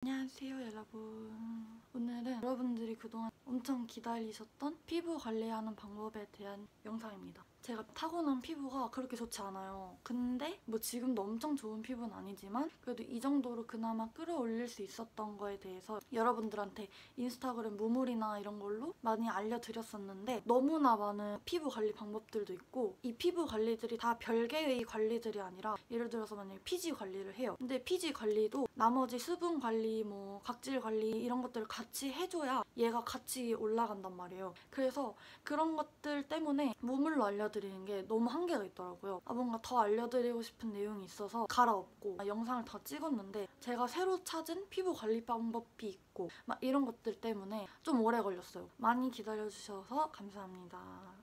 안녕하세요 여러분. 오늘은 여러분들이 그동안 엄청 기다리셨던 피부 관리하는 방법에 대한 영상입니다. 제가 타고난 피부가 그렇게 좋지 않아요. 근데 뭐 지금도 엄청 좋은 피부는 아니지만 그래도 이 정도로 그나마 끌어올릴 수 있었던 거에 대해서 여러분들한테 인스타그램 무물이나 이런 걸로 많이 알려드렸었는데 너무나 많은 피부 관리 방법들도 있고 이 피부 관리들이 다 별개의 관리들이 아니라 예를 들어서 만약에 피지 관리를 해요. 근데 피지 관리도 나머지 수분 관리, 뭐 각질 관리 이런 것들을 같이 해줘야 얘가 같이 올라간단 말이에요. 그래서 그런 것들 때문에 무물로 알려드리는 게 너무 한계가 있더라고요. 뭔가 더 알려드리고 싶은 내용이 있어서 갈아엎고 영상을 다 찍었는데 제가 새로 찾은 피부 관리 방법이 있고 막 이런 것들 때문에 좀 오래 걸렸어요. 많이 기다려주셔서 감사합니다.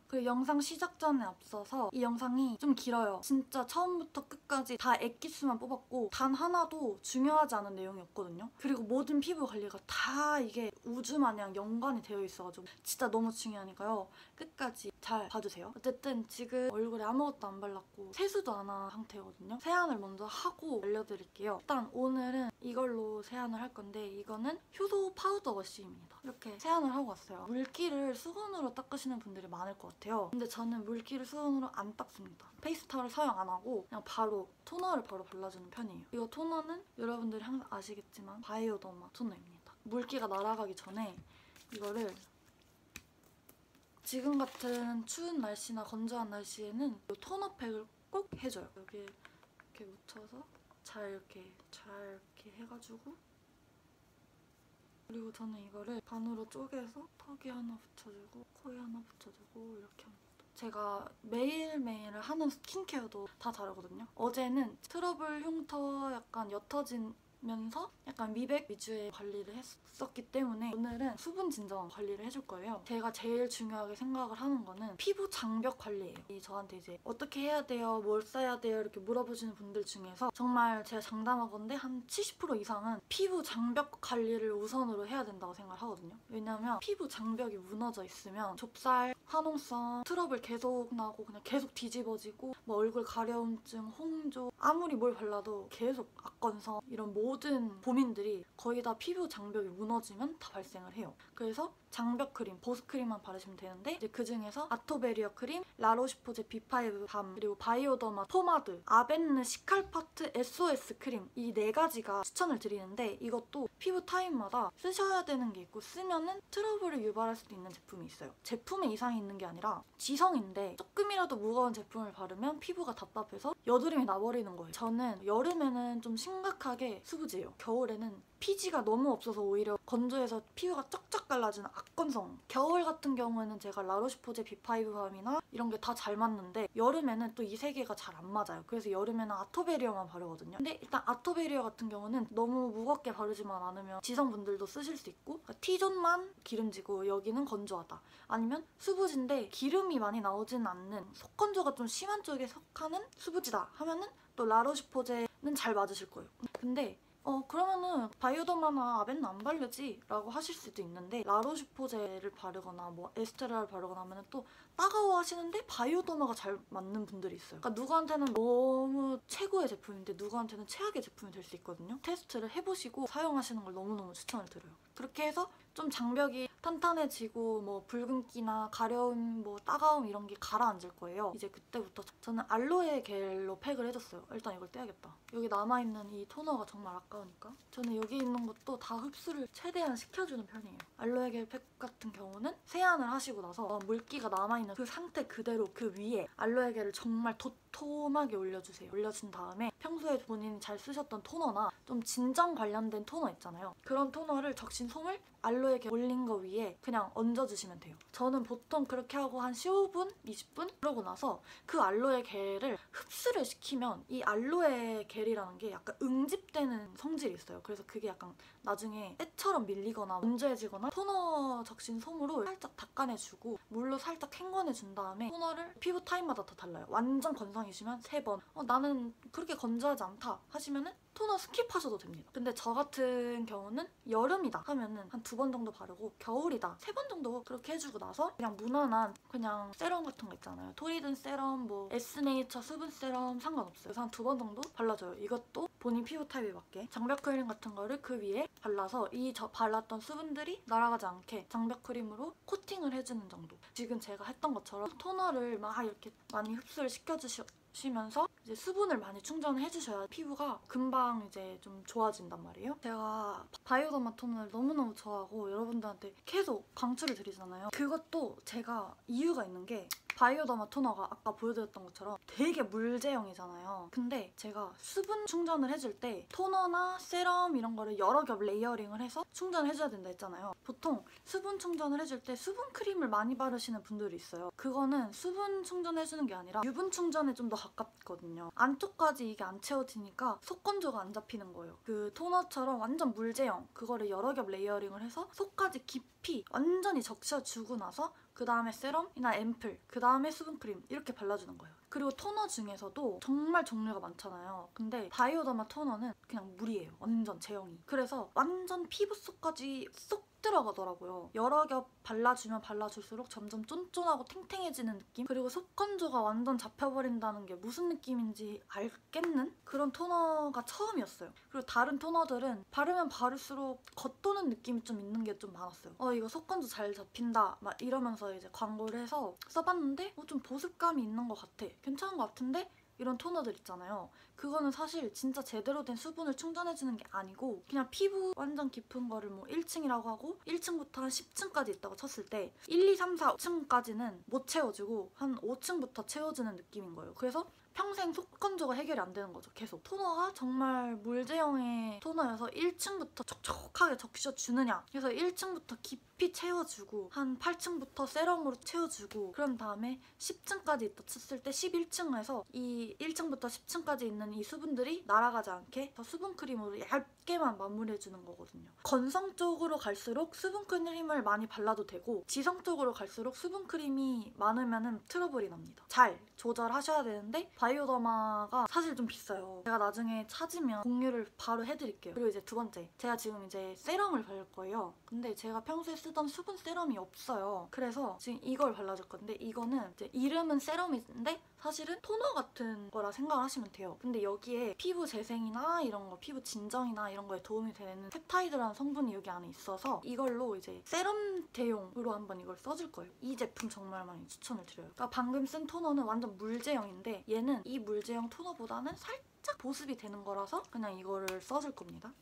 그리고 영상 시작 전에 앞서서 이 영상이 좀 길어요. 진짜 처음부터 끝까지 다 엑기스만 뽑았고 단 하나도 중요하지 않은 내용이었거든요. 그리고 모든 피부 관리가 다 이게 우주마냥 연관이 되어 있어가지고 진짜 너무 중요하니까요. 끝까지 잘 봐주세요. 어쨌든 지금 얼굴에 아무것도 안 발랐고 세수도 안 한 상태거든요. 세안을 먼저 하고 알려드릴게요. 일단 오늘은 이걸로 세안을 할 건데 이거는 효소 파우더 워시입니다. 이렇게 세안을 하고 왔어요. 물기를 수건으로 닦으시는 분들이 많을 것 같아요. 근데 저는 물기를 수건으로 안 닦습니다. 페이스 타올을 사용 안 하고 그냥 바로 토너를 바로 발라주는 편이에요. 이거 토너는 여러분들이 항상 아시겠지만 바이오더마 토너입니다. 물기가 날아가기 전에 이거를 지금 같은 추운 날씨나 건조한 날씨에는 이 토너팩을 꼭 해줘요. 여기에 이렇게 묻혀서 잘 이렇게 해가지고 그리고 저는 이거를 반으로 쪼개서 턱에 하나 붙여주고 코에 하나 붙여주고 이렇게 합니다. 제가 매일매일 하는 스킨케어도 다 다르거든요. 어제는 트러블 흉터 약간 옅어지면서 약간 미백 위주의 관리를 했었기 때문에 오늘은 수분 진정 관리를 해줄 거예요. 제가 제일 중요하게 생각을 하는 거는 피부 장벽 관리예요. 저한테 이제 어떻게 해야 돼요? 뭘 써야 돼요? 이렇게 물어보시는 분들 중에서 정말 제가 장담하건대 한 70% 이상은 피부 장벽 관리를 우선으로 해야 된다고 생각을 하거든요. 왜냐면 피부 장벽이 무너져 있으면 좁쌀, 화농성, 트러블 계속 나고 그냥 계속 뒤집어지고 뭐 얼굴 가려움증, 홍조 아무리 뭘 발라도 계속 악건성 이런 모든 고민들이 거의 다 피부 장벽이 무너지면 다 발생을 해요. 그래서 장벽 크림, 보습 크림만 바르시면 되는데 이제 그중에서 아토베리어 크림, 라로시포제 B5 밤, 그리고 바이오더마 포마드, 아벤느 시칼파트 SOS 크림 이 4가지가 추천을 드리는데 이것도 피부 타입마다 쓰셔야 되는 게 있고 쓰면은 트러블을 유발할 수도 있는 제품이 있어요. 제품에 이상이 있는 게 아니라 지성인데 조금이라도 무거운 제품을 바르면 피부가 답답해서 여드름이 나버리는 거예요. 저는 여름에는 좀 심각하게 수부지예요. 겨울에는 피지가 너무 없어서 오히려 건조해서 피부가 쩍쩍 갈라지는 악건성. 겨울 같은 경우에는 제가 라로시포제 B5 밤이나 이런 게 다 잘 맞는데 여름에는 또 이 3개가 잘 안 맞아요. 그래서 여름에는 아토베리어만 바르거든요. 근데 일단 아토베리어 같은 경우는 너무 무겁게 바르지만 않으면 지성분들도 쓰실 수 있고 그러니까 T존만 기름지고 여기는 건조하다. 아니면 수부지인데 기름이 많이 나오진 않는 속건조가 좀 심한 쪽에 속하는 수부지다 하면은 또 라로시포제는 잘 맞으실 거예요. 근데 그러면은 바이오더마나 아벤느 안 바르지? 라고 하실 수도 있는데 라로시포제를 바르거나 뭐 에스테라를 바르거나 하면 또 따가워하시는데 바이오더마가 잘 맞는 분들이 있어요. 그러니까 누구한테는 너무 최고의 제품인데 누구한테는 최악의 제품이 될 수 있거든요. 테스트를 해보시고 사용하시는 걸 너무너무 추천을 드려요. 그렇게 해서 좀 장벽이 탄탄해지고 뭐 붉은기나 가려움, 뭐 따가움 이런 게 가라앉을 거예요. 이제 그때부터 저는 알로에 겔로 팩을 해줬어요. 일단 이걸 떼야겠다. 여기 남아있는 이 토너가 정말 아까우니까 저는 여기 있는 것도 다 흡수를 최대한 시켜주는 편이에요. 알로에 겔 팩 같은 경우는 세안을 하시고 나서 물기가 남아있는 그 상태 그대로 그 위에 알로에 겔을 정말 도톰하게 올려주세요. 올려준 다음에 평소에 본인이 잘 쓰셨던 토너나 좀 진정 관련된 토너 있잖아요. 그런 토너를 적신 솜을 알로에 겔 올린 거 위에 그냥 얹어주시면 돼요. 저는 보통 그렇게 하고 한 15분? 20분? 그러고 나서 그 알로에 겔을 흡수를 시키면 이 알로에 겔이라는 게 약간 응집되는 성질이 있어요. 그래서 그게 약간 나중에 때처럼 밀리거나 건조해지거나 토너 적신 솜으로 살짝 닦아내주고 물로 살짝 헹궈내준 다음에 토너를 피부 타입마다 다 달라요. 완전 건성이시면 3번 나는 그렇게 건조하지 않다 하시면은 토너 스킵하셔도 됩니다. 근데 저 같은 경우는 여름이다 하면은 한 2번 정도 바르고 겨울이다 3번 정도 그렇게 해주고 나서 그냥 무난한 그냥 세럼 같은 거 있잖아요. 토리든 세럼, 뭐 에스네이처 수분 세럼 상관없어요. 그래서 한 2번 정도 발라줘요. 이것도 본인 피부 타입에 맞게 장벽 크림 같은 거를 그 위에 발라서 이 발랐던 수분들이 날아가지 않게 장벽 크림으로 코팅을 해주는 정도. 지금 제가 했던 것처럼 토너를 막 이렇게 많이 흡수를 시켜주시면서 이제 수분을 많이 충전을 해주셔야 피부가 금방 이제 좀 좋아진단 말이에요. 제가 바이오더마 토너를 너무너무 좋아하고 여러분들한테 계속 강추를 드리잖아요. 그것도 제가 이유가 있는 게 바이오더마 토너가 아까 보여드렸던 것처럼 되게 물제형이잖아요. 근데 제가 수분 충전을 해줄 때 토너나 세럼 이런 거를 여러 겹 레이어링을 해서 충전을 해줘야 된다 했잖아요. 보통 수분 충전을 해줄 때 수분 크림을 많이 바르시는 분들이 있어요. 그거는 수분 충전해주는 게 아니라 유분 충전에 좀 더 가깝거든요. 안쪽까지 이게 안 채워지니까 속 건조가 안 잡히는 거예요. 그 토너처럼 완전 물제형 그거를 여러 겹 레이어링을 해서 속까지 깊이 완전히 적셔주고 나서 그 다음에 세럼이나 앰플, 그 다음에 수분크림 이렇게 발라주는 거예요. 그리고 토너 중에서도 정말 종류가 많잖아요. 근데 바이오더마 토너는 그냥 물이에요. 완전 제형이. 그래서 완전 피부 속까지 쏙 들어가더라고요. 여러 겹 발라주면 발라줄수록 점점 쫀쫀하고 탱탱해지는 느낌? 그리고 속 건조가 완전 잡혀버린다는 게 무슨 느낌인지 알겠는 그런 토너가 처음이었어요. 그리고 다른 토너들은 바르면 바를수록 겉도는 느낌이 좀 있는 게 좀 많았어요. 이거 속 건조 잘 잡힌다 막 이러면서 이제 광고를 해서 써봤는데 좀 보습감이 있는 것 같아. 괜찮은 것 같은데? 이런 토너들 있잖아요. 그거는 사실 진짜 제대로 된 수분을 충전해주는 게 아니고 그냥 피부 완전 깊은 거를 뭐 1층이라고 하고 1층부터 한 10층까지 있다고 쳤을 때 1, 2, 3, 4층까지는 못 채워주고 한 5층부터 채워주는 느낌인 거예요. 그래서 평생 속 건조가 해결이 안 되는 거죠. 계속. 토너가 정말 물제형의 토너여서 1층부터 촉촉하게 적셔주느냐. 그래서 1층부터 깊이 채워주고 한 8층부터 세럼으로 채워주고 그런 다음에 10층까지 있다 쳤을 때 11층에서 이 1층부터 10층까지 있는 이 수분들이 날아가지 않게 더 수분크림으로 얇게만 마무리해주는 거거든요. 건성 쪽으로 갈수록 수분크림을 많이 발라도 되고 지성 쪽으로 갈수록 수분크림이 많으면 트러블이 납니다. 잘 조절하셔야 되는데 바이오더마가 사실 좀 비싸요. 제가 나중에 찾으면 공유를 바로 해드릴게요. 그리고 이제 두 번째, 제가 지금 이제 세럼을 바를 거예요. 근데 제가 평소에 쓰던 수분 세럼이 없어요. 그래서 지금 이걸 발라줄 건데 이거는 이제 이름은 세럼인데 사실은 토너 같은 거라 생각을 하시면 돼요. 근데 여기에 피부 재생이나 이런 거, 피부 진정이나 이런 거에 도움이 되는 펩타이드라는 성분이 여기 안에 있어서 이걸로 이제 세럼 대용으로 한번 이걸 써줄 거예요. 이 제품 정말 많이 추천을 드려요. 그러니까 방금 쓴 토너는 완전 물제형인데 얘는 이 물제형 토너보다는 살짝 보습이 되는 거라서 그냥 이거를 써줄 겁니다.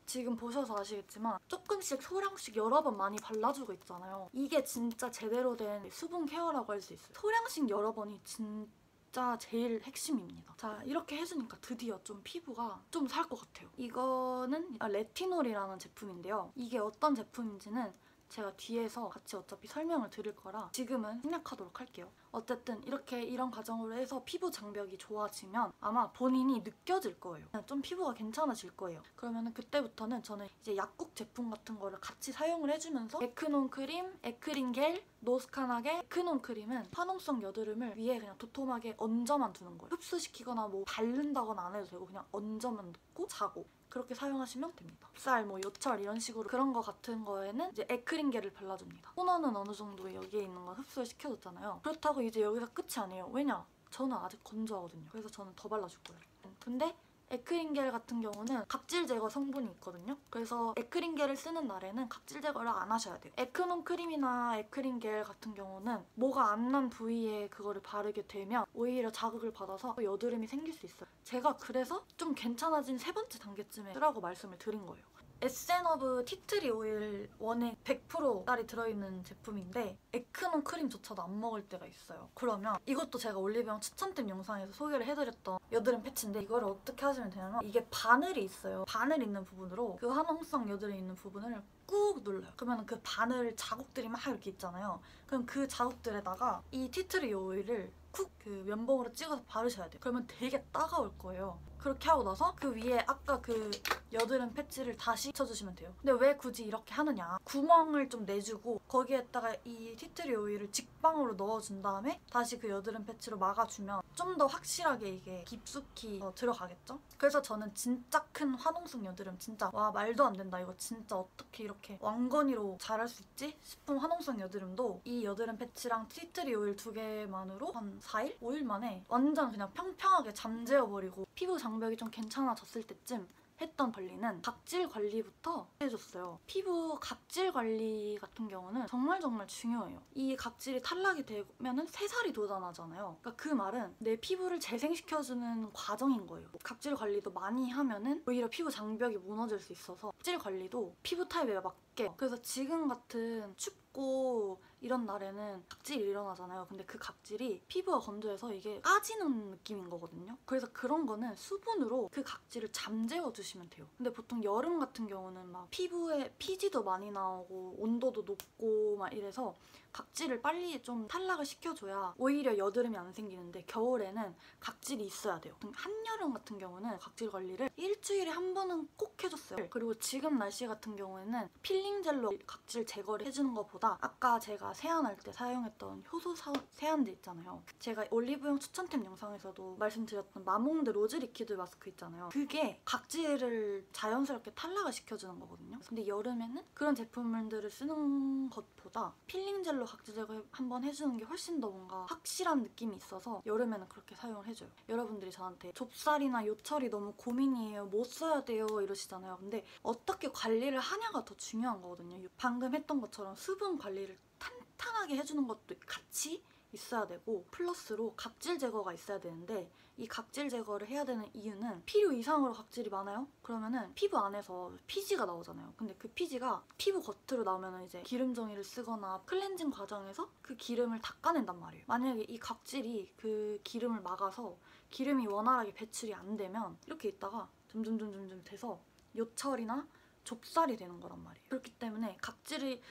지금 보셔서 아시겠지만 조금씩 소량씩 여러 번 많이 발라주고 있잖아요. 이게 진짜 제대로 된 수분 케어라고 할 수 있어요. 소량씩 여러 번이 진짜 제일 핵심입니다. 자, 이렇게 해주니까 드디어 좀 피부가 좀 살 것 같아요. 이거는 레티놀이라는 제품인데요. 이게 어떤 제품인지는 제가 뒤에서 같이 어차피 설명을 드릴 거라 지금은 생략하도록 할게요. 어쨌든 이렇게 이런 과정으로 해서 피부 장벽이 좋아지면 아마 본인이 느껴질 거예요. 좀 피부가 괜찮아질 거예요. 그러면 그때부터는 저는 이제 약국 제품 같은 거를 같이 사용을 해주면서 에크논 크림, 에크린 겔, 노스카나겔, 에크논 크림은 화농성 여드름을 위에 그냥 도톰하게 얹어만 두는 거예요. 흡수시키거나 뭐 바른다거나 안 해도 되고 그냥 얹어만 놓고 자고 그렇게 사용하시면 됩니다. 쌀, 뭐 요철 이런 식으로 그런 거 같은 거에는 이제 에크린겔을 발라줍니다. 토너는 어느 정도 여기에 있는 걸 흡수를 시켜줬잖아요. 그렇다고 이제 여기서 끝이 아니에요. 왜냐? 저는 아직 건조하거든요. 그래서 저는 더 발라줄 거예요. 근데 에크린겔 같은 경우는 각질 제거 성분이 있거든요. 그래서 에크린겔을 쓰는 날에는 각질 제거를 안 하셔야 돼요. 에크논 크림이나 에크린겔 같은 경우는 뭐가 안 난 부위에 그거를 바르게 되면 오히려 자극을 받아서 여드름이 생길 수 있어요. 제가 그래서 좀 괜찮아진 3번째 단계쯤에 쓰라고 말씀을 드린 거예요. 에센어브 티트리 오일 원액 100%짜리 들어있는 제품인데 에크논 크림조차도 안 먹을 때가 있어요. 그러면 이것도 제가 올리브영 추천템 영상에서 소개를 해드렸던 여드름 패치인데 이거를 어떻게 하시면 되냐면 이게 바늘이 있어요. 바늘 있는 부분으로 그 화농성 여드름 있는 부분을 꾹 눌러요. 그러면 그 바늘 자국들이 막 이렇게 있잖아요. 그럼 그 자국들에다가 이 티트리 오일을 쿡 그 면봉으로 찍어서 바르셔야 돼요. 그러면 되게 따가울 거예요. 그렇게 하고 나서 그 위에 아까 그 여드름 패치를 다시 붙여주시면 돼요. 근데 왜 굳이 이렇게 하느냐. 구멍을 좀 내주고 거기에다가 이 티트리 오일을 직방으로 넣어준 다음에 다시 그 여드름 패치로 막아주면 좀 더 확실하게 이게 깊숙이 들어가겠죠? 그래서 저는 진짜 큰 화농성 여드름, 진짜 와 말도 안 된다, 이거 진짜 어떻게 이렇게 왕건이로 자랄 수 있지? 싶은 화농성 여드름도 이 여드름 패치랑 티트리 오일 2개만으로 한 4일? 5일 만에 완전 그냥 평평하게 잠재워버리고, 피부 장벽이 좀 괜찮아졌을 때쯤 했던 관리는 각질 관리부터 해줬어요. 피부 각질 관리 같은 경우는 정말 중요해요. 이 각질이 탈락이 되면은 새살이 돋아나잖아요. 그러니까 그 말은 내 피부를 재생시켜주는 과정인 거예요. 각질 관리도 많이 하면은 오히려 피부 장벽이 무너질 수 있어서 각질 관리도 피부 타입에 맞게. 그래서 지금 같은 춥고 이런 날에는 각질이 일어나잖아요. 근데 그 각질이 피부가 건조해서 이게 까지는 느낌인 거거든요. 그래서 그런 거는 수분으로 그 각질을 잠재워 주시면 돼요. 근데 보통 여름 같은 경우는 막 피부에 피지도 많이 나오고 온도도 높고 막 이래서 각질을 빨리 좀 탈락을 시켜줘야 오히려 여드름이 안 생기는데, 겨울에는 각질이 있어야 돼요. 한여름 같은 경우는 각질 관리를 일주일에 한 번은 꼭 해줬어요. 그리고 지금 날씨 같은 경우에는 필링 젤로 각질 제거를 해주는 것보다 아까 제가 세안할 때 사용했던 효소 세안제 있잖아요. 제가 올리브영 추천템 영상에서도 말씀드렸던 마몽드 로즈 리퀴드 마스크 있잖아요. 그게 각질을 자연스럽게 탈락을 시켜주는 거거든요. 근데 여름에는 그런 제품들을 쓰는 것보다 필링 젤로 각질 제거 한번 해주는 게 훨씬 더 뭔가 확실한 느낌이 있어서 여름에는 그렇게 사용을 해줘요. 여러분들이 저한테 좁쌀이나 요철이 너무 고민이에요, 못 써야 돼요 이러시잖아요. 근데 어떻게 관리를 하냐가 더 중요한 거거든요. 방금 했던 것처럼 수분 관리를 탄탄하게 해주는 것도 같이 있어야 되고, 플러스로 각질 제거가 있어야 되는데, 이 각질 제거를 해야 되는 이유는 필요 이상으로 각질이 많아요? 그러면은 피부 안에서 피지가 나오잖아요. 근데 그 피지가 피부 겉으로 나오면은 이제 기름 정리를 쓰거나 클렌징 과정에서 그 기름을 닦아낸단 말이에요. 만약에 이 각질이 그 기름을 막아서 기름이 원활하게 배출이 안 되면 이렇게 있다가 점점 돼서 요철이나 좁쌀이 되는 거란 말이에요. 그렇기 때문에 각질이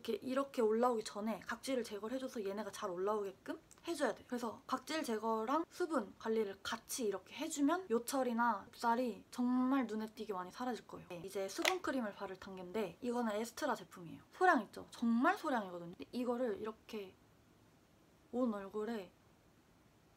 이렇게 올라오기 전에 각질을 제거를 해줘서 얘네가 잘 올라오게끔 해줘야 돼요. 그래서 각질 제거랑 수분 관리를 같이 이렇게 해주면 요철이나 좁쌀이 정말 눈에 띄게 많이 사라질 거예요. 이제 수분 크림을 바를 단계인데, 이거는 에스트라 제품이에요. 소량 있죠? 정말 소량이거든요. 근데 이거를 이렇게 온 얼굴에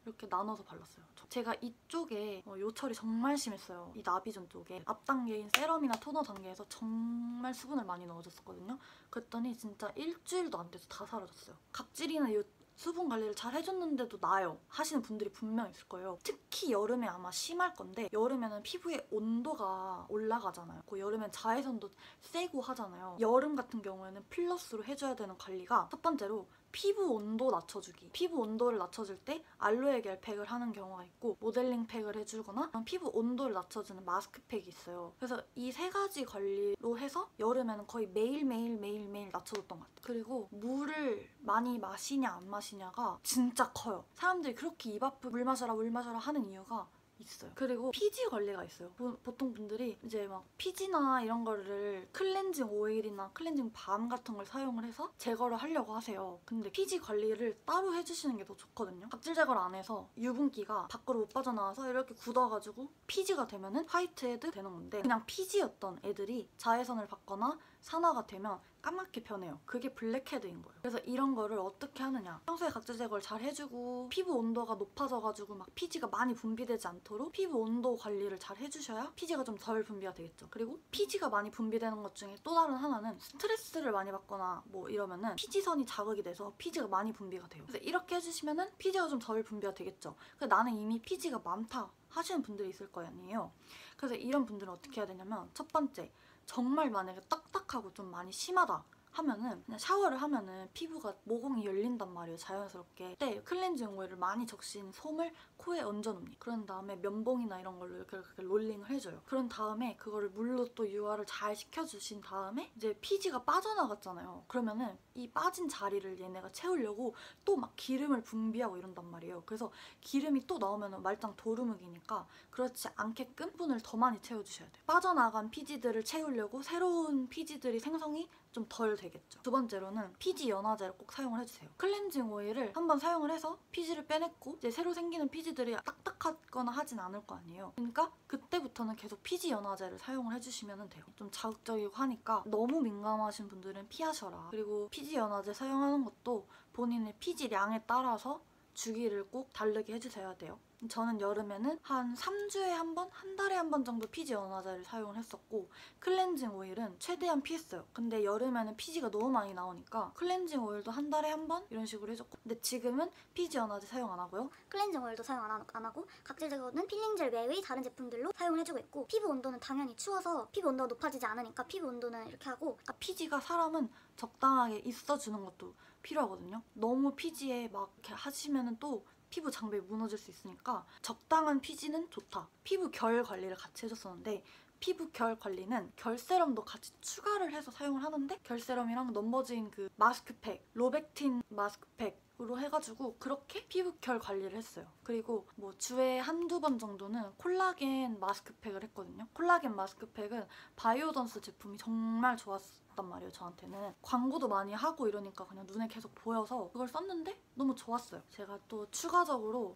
이렇게 나눠서 발랐어요. 제가 이쪽에 요철이 정말 심했어요. 이 나비존 쪽에 앞 단계인 세럼이나 토너 단계에서 정말 수분을 많이 넣어줬었거든요. 그랬더니 진짜 일주일도 안 돼서 다 사라졌어요. 각질이나 수분 관리를 잘 해줬는데도 나요 하시는 분들이 분명 있을 거예요. 특히 여름에 아마 심할 건데, 여름에는 피부의 온도가 올라가잖아요. 여름엔 자외선도 세고 하잖아요. 여름 같은 경우에는 플러스로 해줘야 되는 관리가 첫 번째로 피부 온도 낮춰주기. 피부 온도를 낮춰줄 때 알로에 겔 팩을 하는 경우가 있고, 모델링 팩을 해주거나 피부 온도를 낮춰주는 마스크팩이 있어요. 그래서 이 3가지 관리로 해서 여름에는 거의 매일 낮춰줬던 것 같아요. 그리고 물을 많이 마시냐 안 마시냐가 진짜 커요. 사람들이 그렇게 입 아프고 물 마셔라 하는 이유가 있어요. 그리고 피지 관리가 있어요. 보통 분들이 이제 막 피지나 이런 거를 클렌징 오일이나 클렌징 밤 같은 걸 사용을 해서 제거를 하려고 하세요. 근데 피지 관리를 따로 해주시는 게 더 좋거든요. 각질 제거를 안 해서 유분기가 밖으로 못 빠져나와서 이렇게 굳어가지고 피지가 되면은 화이트헤드 되는 건데, 그냥 피지였던 애들이 자외선을 받거나 산화가 되면 까맣게 변해요. 그게 블랙헤드인 거예요. 그래서 이런 거를 어떻게 하느냐, 평소에 각질 제거를 잘 해주고 피부 온도가 높아져가지고 막 피지가 많이 분비되지 않도록 피부 온도 관리를 잘 해주셔야 피지가 좀 덜 분비가 되겠죠. 그리고 피지가 많이 분비되는 것 중에 또 다른 하나는 스트레스를 많이 받거나 뭐 이러면은 피지선이 자극이 돼서 피지가 많이 분비가 돼요. 그래서 이렇게 해주시면은 피지가 좀 덜 분비가 되겠죠. 그래서 나는 이미 피지가 많다 하시는 분들이 있을 거 아니에요. 그래서 이런 분들은 어떻게 해야 되냐면, 첫 번째, 정말 만약에 딱딱하고 좀 많이 심하다 하면은 그냥 샤워를 하면은 피부가 모공이 열린단 말이에요, 자연스럽게. 그때 클렌징 오일을 많이 적신 솜을 코에 얹어놓니. 그런 다음에 면봉이나 이런 걸로 이렇게 롤링을 해줘요. 그런 다음에 그거를 물로 또 유화를 잘 시켜주신 다음에 이제 피지가 빠져나갔잖아요. 그러면은 이 빠진 자리를 얘네가 채우려고 또 막 기름을 분비하고 이런단 말이에요. 그래서 기름이 또 나오면은 말짱 도루묵이니까 그렇지 않게끔 수분을 더 많이 채워주셔야 돼요. 빠져나간 피지들을 채우려고 새로운 피지들이 생성이 좀 덜 되겠죠. 두 번째로는 피지 연화제를 꼭 사용을 해주세요. 클렌징 오일을 한번 사용을 해서 피지를 빼냈고 이제 새로 생기는 피지들이 딱딱하거나 하진 않을 거 아니에요. 그러니까 그때부터는 계속 피지 연화제를 사용을 해주시면 돼요. 좀 자극적이고 하니까 너무 민감하신 분들은 피하셔라. 그리고 피지 연화제 사용하는 것도 본인의 피지량에 따라서 주기를 꼭 다르게 해주셔야 돼요. 저는 여름에는 한 3주에 한 번, 한 달에 한 번 정도 피지 연화제를 사용을 했었고 클렌징 오일은 최대한 피했어요. 근데 여름에는 피지가 너무 많이 나오니까 클렌징 오일도 한 달에 한 번 이런 식으로 해줬고, 근데 지금은 피지 연화제 사용 안 하고요. 클렌징 오일도 사용 안 하고 각질 제거는 필링 젤 외의 다른 제품들로 사용을 해주고 있고, 피부 온도는 당연히 추워서 피부 온도가 높아지지 않으니까 피부 온도는 이렇게 하고. 그러니까 피지가 사람은 적당하게 있어주는 것도 필요하거든요. 너무 피지에 막 이렇게 하시면은 또 피부 장벽이 무너질 수 있으니까 적당한 피지는 좋다. 피부 결 관리를 같이 해줬었는데 피부 결 관리는 결 세럼도 같이 추가를 해서 사용을 하는데 결 세럼이랑 넘버진 그 마스크팩, 로벡틴 마스크팩으로 해가지고 그렇게 피부 결 관리를 했어요. 그리고 뭐 주에 한두 번 정도는 콜라겐 마스크팩을 했거든요. 콜라겐 마스크팩은 바이오던스 제품이 정말 좋았단 말이에요. 저한테는 광고도 많이 하고 이러니까 그냥 눈에 계속 보여서 그걸 썼는데 너무 좋았어요. 제가 또 추가적으로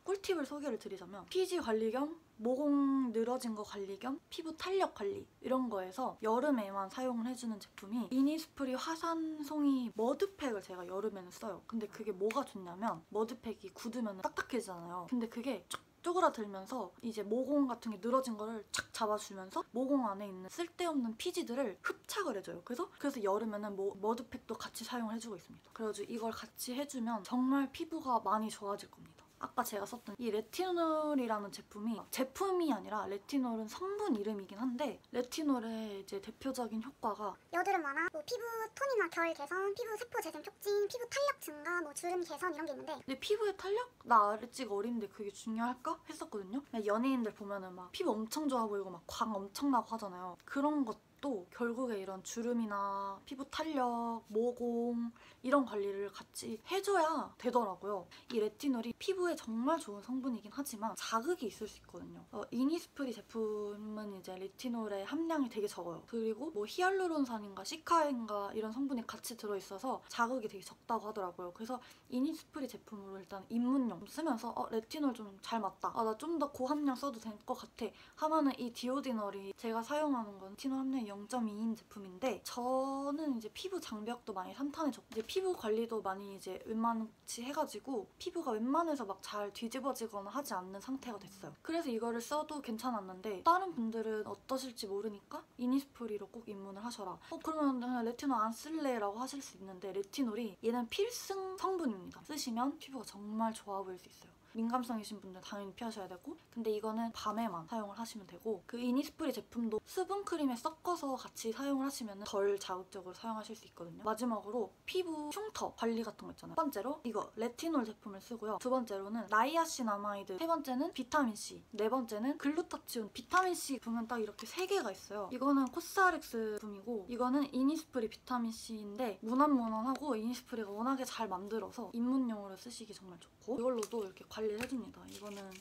꿀팁을 소개를 드리자면 피지 관리 겸 모공 늘어진 거 관리 겸 피부 탄력 관리 이런 거에서 여름에만 사용을 해주는 제품이 이니스프리 화산송이 머드팩을 제가 여름에는 써요. 근데 그게 뭐가 좋냐면 머드팩이 굳으면 딱딱해지잖아요. 근데 그게 쫙 쪼그라들면서 이제 모공 같은 게 늘어진 거를 착 잡아주면서 모공 안에 있는 쓸데없는 피지들을 흡착을 해줘요. 그래서 여름에는 머드팩도 같이 사용을 해주고 있습니다. 그래가지고 이걸 같이 해주면 정말 피부가 많이 좋아질 겁니다. 아까 제가 썼던 이 레티놀이라는 제품이 아니라 레티놀은 성분 이름이긴 한데 레티놀의 이제 대표적인 효과가 여드름 완화, 뭐 피부 톤이나 결 개선, 피부 세포 재생 촉진, 피부 탄력 증가, 뭐 주름 개선 이런 게 있는데, 근데 피부에 탄력? 나 아래찌가 어린데 그게 중요할까? 했었거든요. 연예인들 보면은 막 피부 엄청 좋아 보이고 막 광 엄청 나고 하잖아요. 그런 것도 결국에 이런 주름이나 피부 탄력, 모공 이런 관리를 같이 해줘야 되더라고요. 이 레티놀이 피부에 정말 좋은 성분이긴 하지만 자극이 있을 수 있거든요. 이니스프리 제품은 이제 레티놀의 함량이 되게 적어요. 그리고 뭐 히알루론산인가 시카인가 이런 성분이 같이 들어있어서 자극이 되게 적다고 하더라고요. 그래서 이니스프리 제품으로 일단 입문용 쓰면서 레티놀 좀 잘 맞다. 나 좀 더 고함량 써도 될 것 같아 하면은 이 디오디널이 제가 사용하는 건 레티놀 함량이 0.2인 제품인데 저는 이제 피부 장벽도 많이 산탄해졌고 이제 피부 관리도 많이 이제 웬만치 해가지고 피부가 웬만해서 막 잘 뒤집어지거나 하지 않는 상태가 됐어요. 그래서 이거를 써도 괜찮았는데 다른 분들은 어떠실지 모르니까 이니스프리로 꼭 입문을 하셔라. 그러면 그냥 레티놀 안 쓸래? 라고 하실 수 있는데 레티놀이 얘는 필승 성분입니다. 쓰시면 피부가 정말 좋아 보일 수 있어요. 민감성이신 분들 당연히 피하셔야 되고, 근데 이거는 밤에만 사용을 하시면 되고, 그 이니스프리 제품도 수분크림에 섞어서 같이 사용을 하시면 덜 자극적으로 사용하실 수 있거든요. 마지막으로 피부 흉터 관리 같은 거 있잖아요. 첫 번째로 이거 레티놀 제품을 쓰고요. 두 번째로는 나이아신아마이드, 세 번째는 비타민C, 네 번째는 글루타치온. 비타민C 보면 딱 이렇게 세 개가 있어요. 이거는 코스알엑스 제품이고 이거는 이니스프리 비타민C인데 무난무난하고 이니스프리가 워낙에 잘 만들어서 입문용으로 쓰시기 정말 좋고 이걸로도 이렇게 관리를 해줍니다. 이거는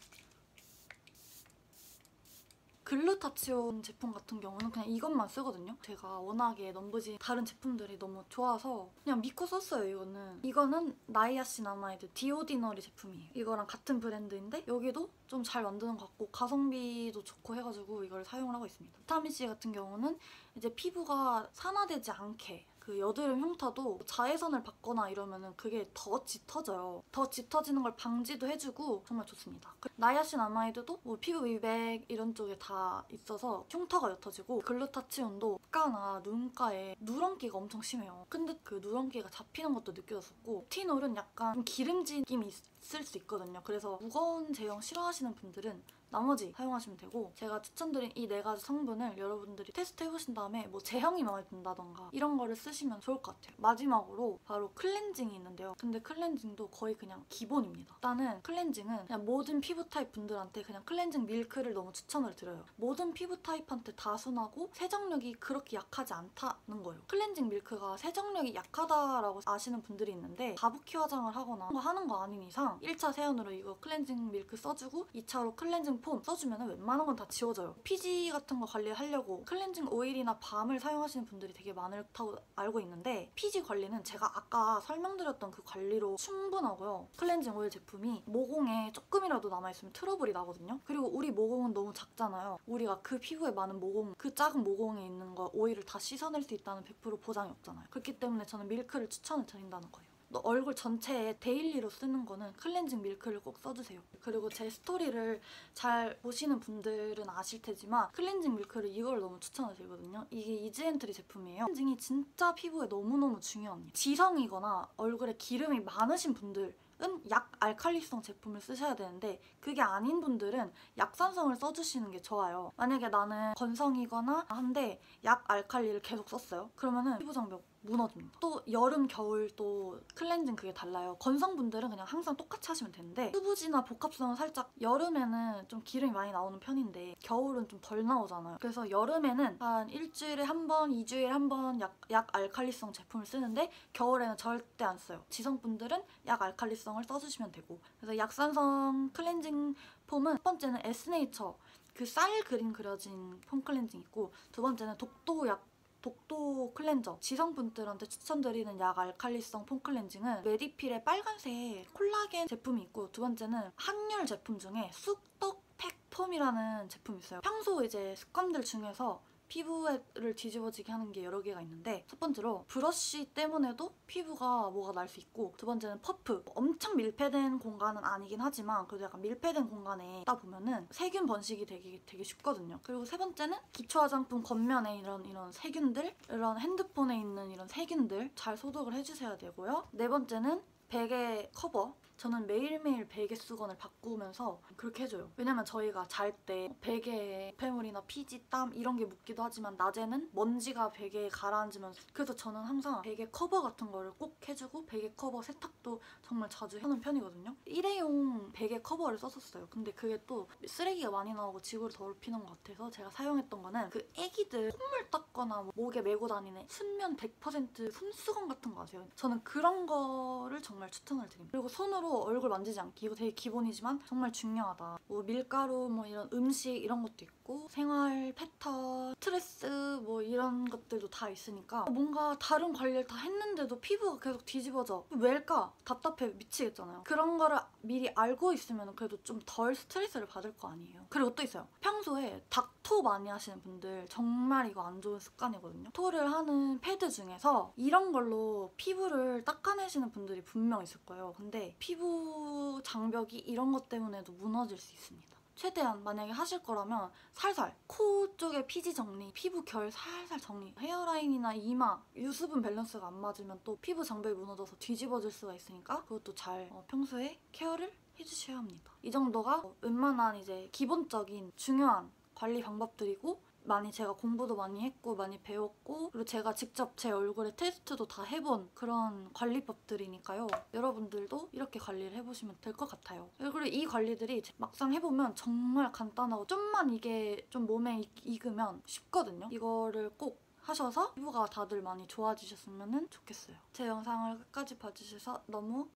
글루타치온 제품 같은 경우는 그냥 이것만 쓰거든요. 제가 워낙에 넘버진 다른 제품들이 너무 좋아서 그냥 믿고 썼어요. 이거는 나이아신아마이드 디오디너리 제품이에요. 이거랑 같은 브랜드인데 여기도 좀 잘 만드는 것 같고 가성비도 좋고 해가지고 이걸 사용을 하고 있습니다. 비타민C 같은 경우는 이제 피부가 산화되지 않게 그 여드름 흉터도 자외선을 받거나 이러면은 그게 더 짙어져요. 더 짙어지는 걸 방지도 해주고 정말 좋습니다. 나이아신아마이드도 뭐 피부 미백 이런 쪽에 다 있어서 흉터가 옅어지고 글루타치온도 콧가나 눈가에 누런기가 엄청 심해요. 근데 그 누런기가 잡히는 것도 느껴졌었고 티놀은 약간 좀 기름진 느낌이 있을 수 있거든요. 그래서 무거운 제형 싫어하시는 분들은 나머지 사용하시면 되고 제가 추천드린 이 네 가지 성분을 여러분들이 테스트 해보신 다음에 뭐 제형이 마음에 든다던가 이런 거를 쓰시면 좋을 것 같아요. 마지막으로 바로 클렌징이 있는데요. 근데 클렌징도 거의 그냥 기본입니다. 일단은 클렌징은 그냥 모든 피부 타입 분들한테 그냥 클렌징 밀크를 너무 추천을 드려요. 모든 피부 타입한테 다 순하고 세정력이 그렇게 약하지 않다는 거예요. 클렌징 밀크가 세정력이 약하다라고 아시는 분들이 있는데 가부키 화장을 하거나 하는 거 아닌 이상 1차 세안으로 이거 클렌징 밀크 써주고 2차로 클렌징 폼 써주면 웬만한 건 다 지워져요. 피지 같은 거 관리하려고 클렌징 오일이나 밤을 사용하시는 분들이 되게 많다고 알고 있는데 피지 관리는 제가 아까 설명드렸던 그 관리로 충분하고요. 클렌징 오일 제품이 모공에 조금이라도 남아있으면 트러블이 나거든요. 그리고 우리 모공은 너무 작잖아요. 우리가 그 피부에 많은 모공, 그 작은 모공에 있는 거 오일을 다 씻어낼 수 있다는 100% 보장이 없잖아요. 그렇기 때문에 저는 밀크를 추천을 드린다는 거예요. 얼굴 전체에 데일리로 쓰는 거는 클렌징 밀크를 꼭 써주세요. 그리고 제 스토리를 잘 보시는 분들은 아실 테지만 클렌징 밀크를 이걸 너무 추천을 드리거든요. 이게 이지엔트리 제품이에요. 클렌징이 진짜 피부에 너무너무 중요합니다. 지성이거나 얼굴에 기름이 많으신 분들 은 약 알칼리성 제품을 쓰셔야 되는데 그게 아닌 분들은 약산성을 써주시는 게 좋아요. 만약에 나는 건성이거나 한데 약 알칼리를 계속 썼어요. 그러면은 피부 장벽 무너집니다. 또 여름, 겨울 또 클렌징 그게 달라요. 건성분들은 그냥 항상 똑같이 하시면 되는데 수부지나 복합성은 살짝 여름에는 좀 기름이 많이 나오는 편인데 겨울은 좀 덜 나오잖아요. 그래서 여름에는 한 일주일에 한 번, 2주일에 한 번 약 알칼리성 제품을 쓰는데 겨울에는 절대 안 써요. 지성분들은 약 알칼리성을 써주시면 되고 그래서 약산성 클렌징 폼은 첫 번째는 에스네이처 그 쌀 그림 그려진 폼 클렌징 있고 두 번째는 독도 클렌저. 지성분들한테 추천드리는 약 알칼리성 폼 클렌징은 메디필의 빨간색 콜라겐 제품이 있고 두 번째는 한율 제품 중에 쑥떡 팩폼이라는 제품이 있어요. 평소 이제 습관들 중에서 피부를 뒤집어지게 하는 게 여러 개가 있는데 첫 번째로 브러쉬 때문에도 피부가 뭐가 날 수 있고 두 번째는 퍼프. 엄청 밀폐된 공간은 아니긴 하지만 그래도 약간 밀폐된 공간에 있다 보면은 세균 번식이 되게 쉽거든요. 그리고 세 번째는 기초 화장품 겉면에 이런 세균들, 이런 핸드폰에 있는 이런 세균들 잘 소독을 해주셔야 되고요. 네 번째는 베개 커버. 저는 매일매일 베개 수건을 바꾸면서 그렇게 해줘요. 왜냐면 저희가 잘 때 베개에 폐물이나 피지, 땀 이런 게 묻기도 하지만 낮에는 먼지가 베개에 가라앉으면서 그래서 저는 항상 베개 커버 같은 거를 꼭 해주고 베개 커버 세탁도 정말 자주 하는 편이거든요. 일회용 베개 커버를 썼었어요. 근데 그게 또 쓰레기가 많이 나오고 지구를 더럽히는 것 같아서 제가 사용했던 거는 그 애기들 콧물 닦거나 뭐 목에 메고 다니는 순면 100% 손수건 같은 거 아세요? 저는 그런 거를 정말 추천을 드립니다. 그리고 손으로 얼굴 만지지 않기 이거 되게 기본이지만 정말 중요하다. 뭐 밀가루 뭐 이런 음식 이런 것도 있고 생활 패턴, 스트레스 뭐 이런 것들도 다 있으니까 뭔가 다른 관리를 다 했는데도 피부가 계속 뒤집어져. 왜일까? 답답해 미치겠잖아요. 그런 거를 미리 알고 있으면 그래도 좀 덜 스트레스를 받을 거 아니에요. 그리고 또 있어요. 평소에 닥토 많이 하시는 분들 정말 이거 안 좋은 습관이거든요. 토를 하는 패드 중에서 이런 걸로 피부를 닦아내시는 분들이 분명 있을 거예요. 근데 피부 장벽이 이런 것 때문에도 무너질 수 있습니다. 최대한 만약에 하실 거라면 살살 코 쪽에 피지 정리, 피부 결 살살 정리, 헤어라인이나 이마, 유수분 밸런스가 안 맞으면 또 피부 장벽이 무너져서 뒤집어질 수가 있으니까 그것도 잘 평소에 케어를 해주셔야 합니다. 이 정도가 웬만한 이제 기본적인 중요한 관리 방법들이고 많이 제가 공부도 많이 했고 많이 배웠고 그리고 제가 직접 제 얼굴에 테스트도 다 해본 그런 관리법들이니까요. 여러분들도 이렇게 관리를 해보시면 될 것 같아요. 그리고 이 관리들이 막상 해보면 정말 간단하고 좀만 이게 좀 몸에 익으면 쉽거든요. 이거를 꼭 하셔서 피부가 다들 많이 좋아지셨으면 좋겠어요. 제 영상을 끝까지 봐주셔서 너무